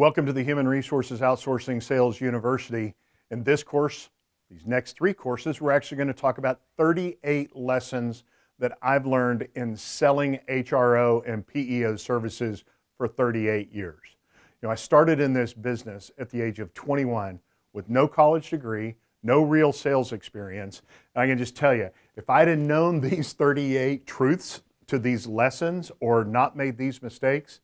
Welcome to the Human Resources Outsourcing Sales University. In this course, these next 3 courses, we're actually going to talk about 38 lessons that I've learned in selling HRO and PEO services for 38 years. I started in this business at the age of 21 with no college degree, no real sales experience. And I can just tell you, if I'd have known these 38 truths to these lessons or not made these mistakes,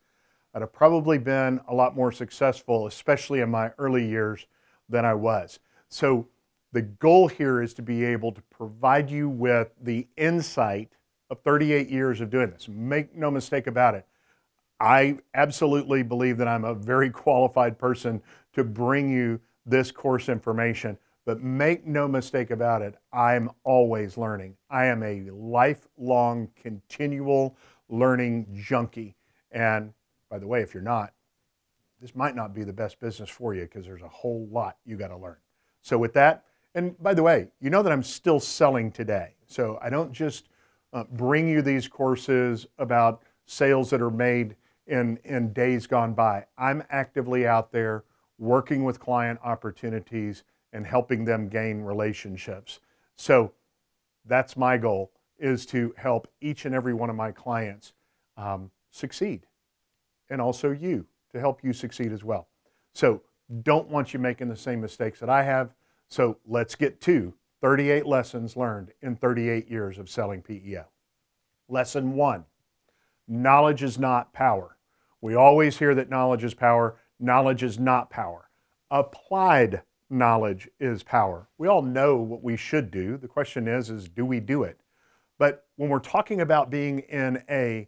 I'd have probably been a lot more successful, especially in my early years, than I was. So the goal here is to be able to provide you with the insight of 38 years of doing this. Make no mistake about it. I absolutely believe that I'm a very qualified person to bring you this course information, but make no mistake about it, I'm always learning. I am a lifelong, continual learning junkie. And by the way, if you're not, this might not be the best business for you because there's a whole lot you got to learn. So with that, and by the way, you know that I'm still selling today. So I don't just bring you these courses about sales that are made in days gone by. I'm actively out there working with client opportunities and helping them gain relationships. So that's my goal, is to help each and every one of my clients succeed. And also you, to help you succeed as well. So don't want you making the same mistakes that I have. So let's get to 38 lessons learned in 38 years of selling PEO. Lesson 1, knowledge is not power. We always hear that knowledge is power. Knowledge is not power. Applied knowledge is power. We all know what we should do. The question is do we do it? But when we're talking about being in a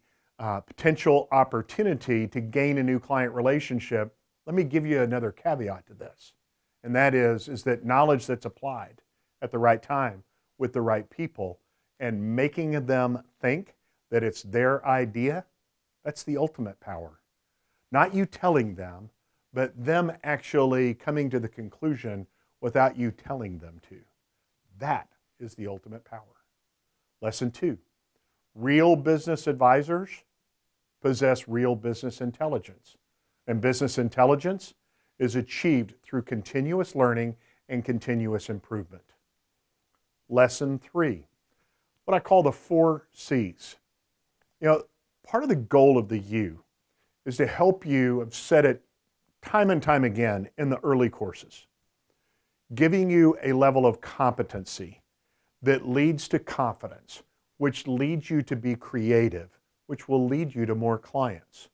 potential opportunity to gain a new client relationship, let me give you another caveat to this. And that is that knowledge that's applied at the right time with the right people and making them think that it's their idea, that's the ultimate power. Not you telling them, but them actually coming to the conclusion without you telling them to. That is the ultimate power. Lesson 2, real business advisors possess real business intelligence. And business intelligence is achieved through continuous learning and continuous improvement. Lesson 3, what I call the 4 C's. Part of the goal of the U is to help you, I've said it time and time again in the early courses, giving you a level of competency that leads to confidence, which leads you to be creative, which will lead you to more clients.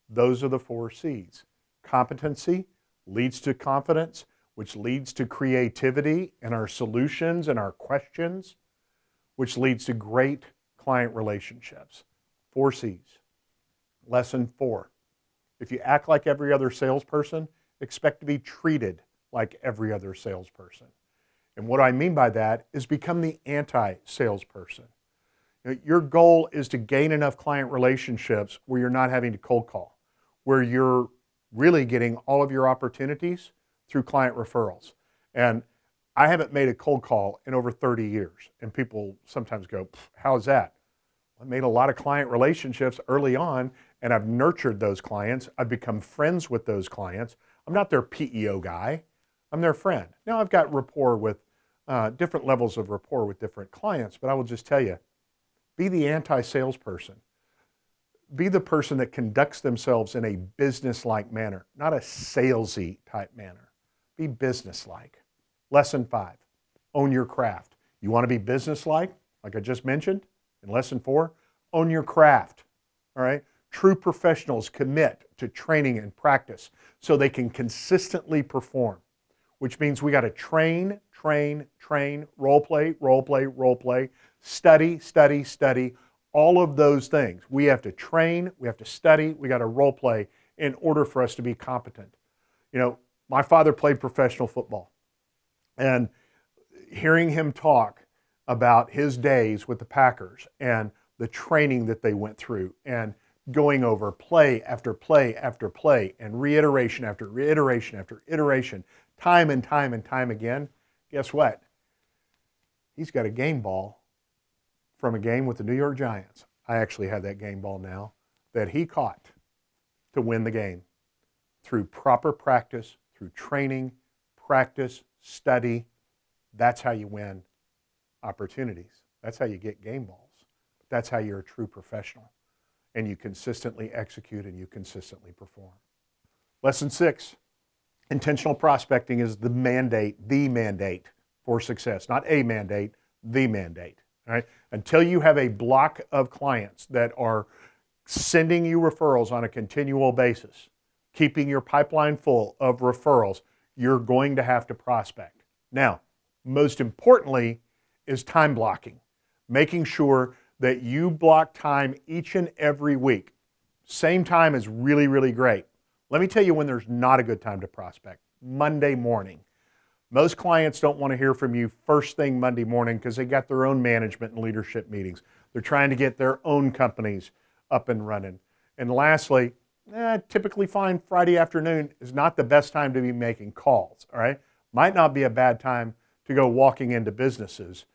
Those are the 4 C's. Competency leads to confidence, which leads to creativity in our solutions and our questions, which leads to great client relationships. 4 C's. Lesson 4, if you act like every other salesperson, expect to be treated like every other salesperson. And what I mean by that is become the anti-salesperson. Your goal is to gain enough client relationships where you're not having to cold call, where you're really getting all of your opportunities through client referrals. And I haven't made a cold call in over 30 years. And people sometimes go, how's that? I made a lot of client relationships early on, and I've nurtured those clients. I've become friends with those clients. I'm not their PEO guy. I'm their friend. Now I've got rapport with different levels of rapport with different clients, but I will just tell you, be the anti-salesperson. Be the person that conducts themselves in a business-like manner, not a salesy type manner. Be business-like. Lesson 5, own your craft. You want to be business-like I just mentioned in lesson 4? Own your craft, all right? True professionals commit to training and practice so they can consistently perform, which means we got to train, role play, study, all of those things. We have to train, we have to study, we got to role play in order for us to be competent. My father played professional football, and hearing him talk about his days with the Packers and the training that they went through and going over play after play after play and reiteration after reiteration after iteration, time and time again, guess what? He's got a game ball from a game with the New York Giants. I actually have that game ball now that he caught to win the game. through proper practice, through training, practice, study. That's how you win opportunities. That's how you get game balls. That's how you're a true professional. And you consistently execute and you consistently perform. Lesson 6, intentional prospecting is the mandate for success. Not a mandate, the mandate. All right? Until you have a block of clients that are sending you referrals on a continual basis, keeping your pipeline full of referrals, you're going to have to prospect. Now, most importantly is time blocking, making sure that you block time each and every week. Same time is really, really great. Let me tell you when there's not a good time to prospect. Monday morning. Most clients don't want to hear from you first thing Monday morning because they got their own management and leadership meetings. They're trying to get their own companies up and running. And lastly, typically find Friday afternoon is not the best time to be making calls, all right? Might not be a bad time to go walking into businesses.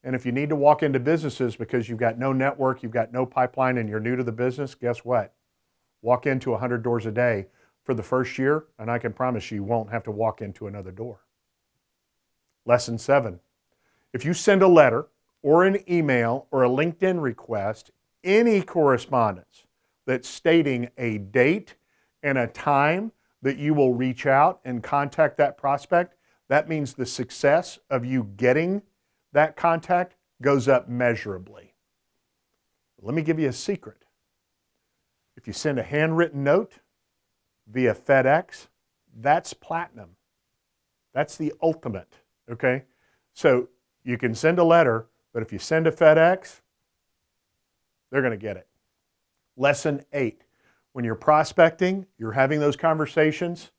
And if you need to walk into businesses because you've got no network, you've got no pipeline, and you're new to the business, guess what? Walk into 100 doors a day for the first year, and I can promise you won't have to walk into another door. Lesson 7, if you send a letter or an email or a LinkedIn request, any correspondence that's stating a date and a time that you will reach out and contact that prospect, that means the success of you getting that contact goes up measurably. Let me give you a secret. If you send a handwritten note via FedEx, that's platinum. That's the ultimate, okay? So you can send a letter, but if you send a FedEx, they're going to get it. Lesson 8, when you're prospecting, you're having those conversations,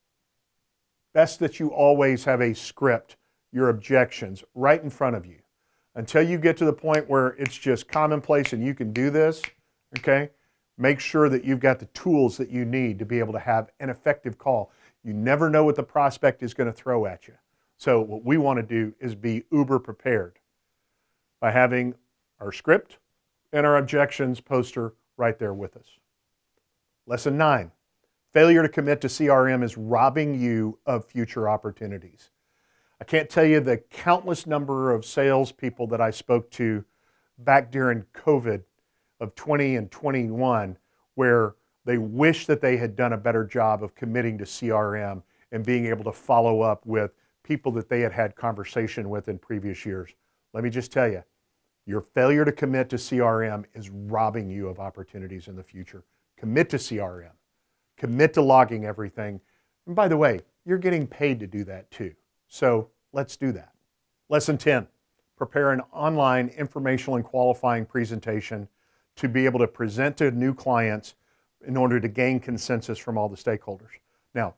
best that you always have a script, your objections right in front of you. Until you get to the point where it's just commonplace and you can do this, okay, make sure that you've got the tools that you need to be able to have an effective call. You never know what the prospect is going to throw at you. So what we want to do is be uber prepared by having our script and our objections poster right there with us. Lesson 9, failure to commit to CRM is robbing you of future opportunities. I can't tell you the countless number of salespeople that I spoke to back during COVID of 20 and 21 where they wish that they had done a better job of committing to CRM and being able to follow up with people that they had had conversation with in previous years. Let me just tell you, your failure to commit to CRM is robbing you of opportunities in the future. Commit to CRM. Commit to logging everything. And by the way, you're getting paid to do that too. So let's do that. Lesson 10, prepare an online informational and qualifying presentation to be able to present to new clients in order to gain consensus from all the stakeholders. Now,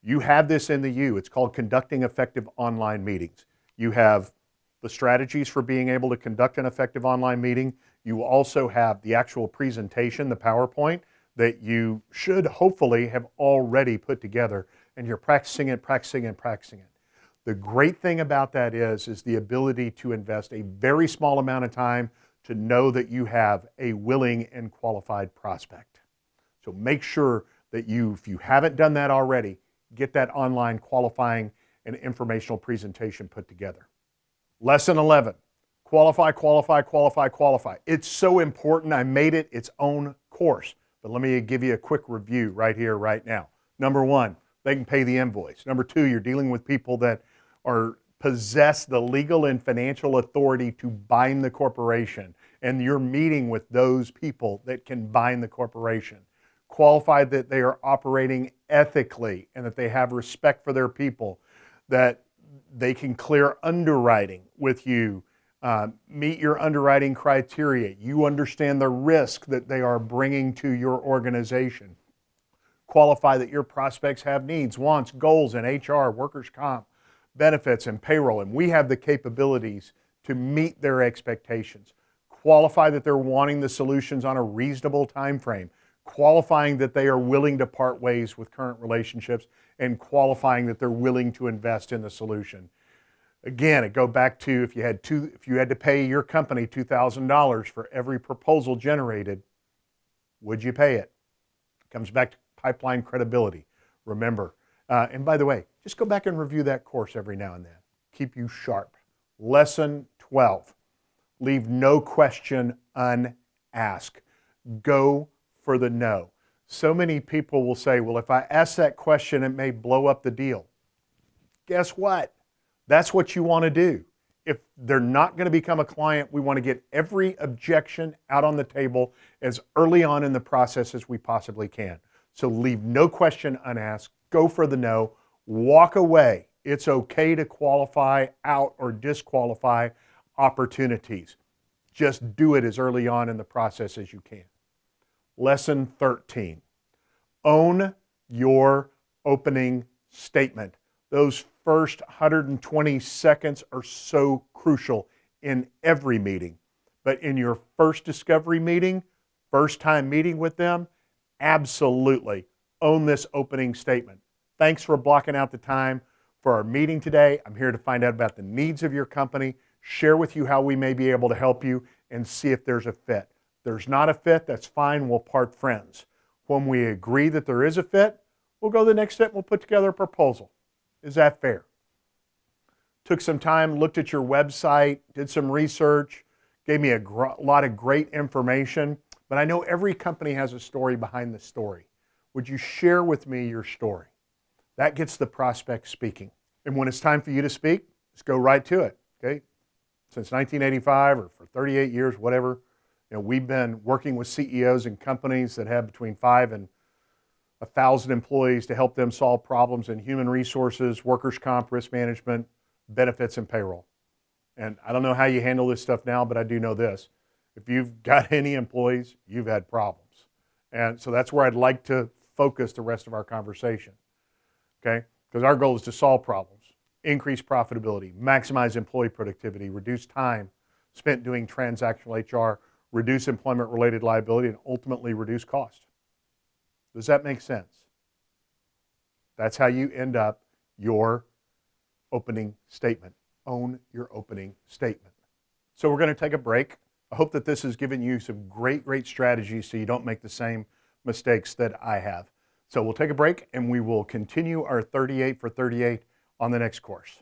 you have this in the U. It's called conducting effective online meetings. You have the strategies for being able to conduct an effective online meeting. You also have the actual presentation, the PowerPoint, that you should hopefully have already put together, and you're practicing it. The great thing about that is the ability to invest a very small amount of time to know that you have a willing and qualified prospect. So make sure that if you haven't done that already, get that online qualifying and informational presentation put together. Lesson 11, qualify. It's so important. I made it its own course, but let me give you a quick review right here, right now. Number 1, they can pay the invoice. Number 2, you're dealing with people that possess the legal and financial authority to bind the corporation, and you're meeting with those people that can bind the corporation. Qualify that they are operating ethically and that they have respect for their people, that they can clear underwriting with you, meet your underwriting criteria. You understand the risk that they are bringing to your organization. Qualify that your prospects have needs, wants, goals in HR, workers' comp, benefits, and payroll, and we have the capabilities to meet their expectations. Qualify that they're wanting the solutions on a reasonable time frame. Qualifying that they are willing to part ways with current relationships, and qualifying that they're willing to invest in the solution. Again, it goes back to if you had to pay your company $2,000 for every proposal generated, would you pay it? It comes back to pipeline credibility. Remember, and by the way, just go back and review that course every now and then. Keep you sharp. Lesson 12, leave no question unasked. Go for the no. So many people will say, well, if I ask that question, it may blow up the deal. Guess what? That's what you want to do. If they're not going to become a client, we want to get every objection out on the table as early on in the process as we possibly can. So leave no question unasked. Go for the no. Walk away. It's okay to qualify out or disqualify opportunities. Just do it as early on in the process as you can. Lesson 13, own your opening statement. Those first 120 seconds are so crucial in every meeting. But in your first discovery meeting, first time meeting with them, absolutely own this opening statement. Thanks for blocking out the time for our meeting today. I'm here to find out about the needs of your company, share with you how we may be able to help you, and see if there's a fit. If there's not a fit, that's fine, we'll part friends. When we agree that there is a fit, we'll go the next step and we'll put together a proposal. Is that fair? Took some time, looked at your website, did some research, gave me a lot of great information, but I know every company has a story behind the story. Would you share with me your story? That gets the prospect speaking. And when it's time for you to speak, just go right to it, okay? Since 1985 or for 38 years, whatever, we've been working with CEOs and companies that have between 5 and 1,000 employees to help them solve problems in human resources, workers' comp, risk management, benefits, and payroll. And I don't know how you handle this stuff now, but I do know this. If you've got any employees, you've had problems. And so that's where I'd like to focus the rest of our conversation, okay? Because our goal is to solve problems, increase profitability, maximize employee productivity, reduce time spent doing transactional HR, reduce employment-related liability, and ultimately reduce cost. Does that make sense? That's how you end up your opening statement. Own your opening statement. So we're going to take a break. I hope that this has given you some great strategies so you don't make the same mistakes that I have. So we'll take a break and we will continue our 38 for 38 on the next course.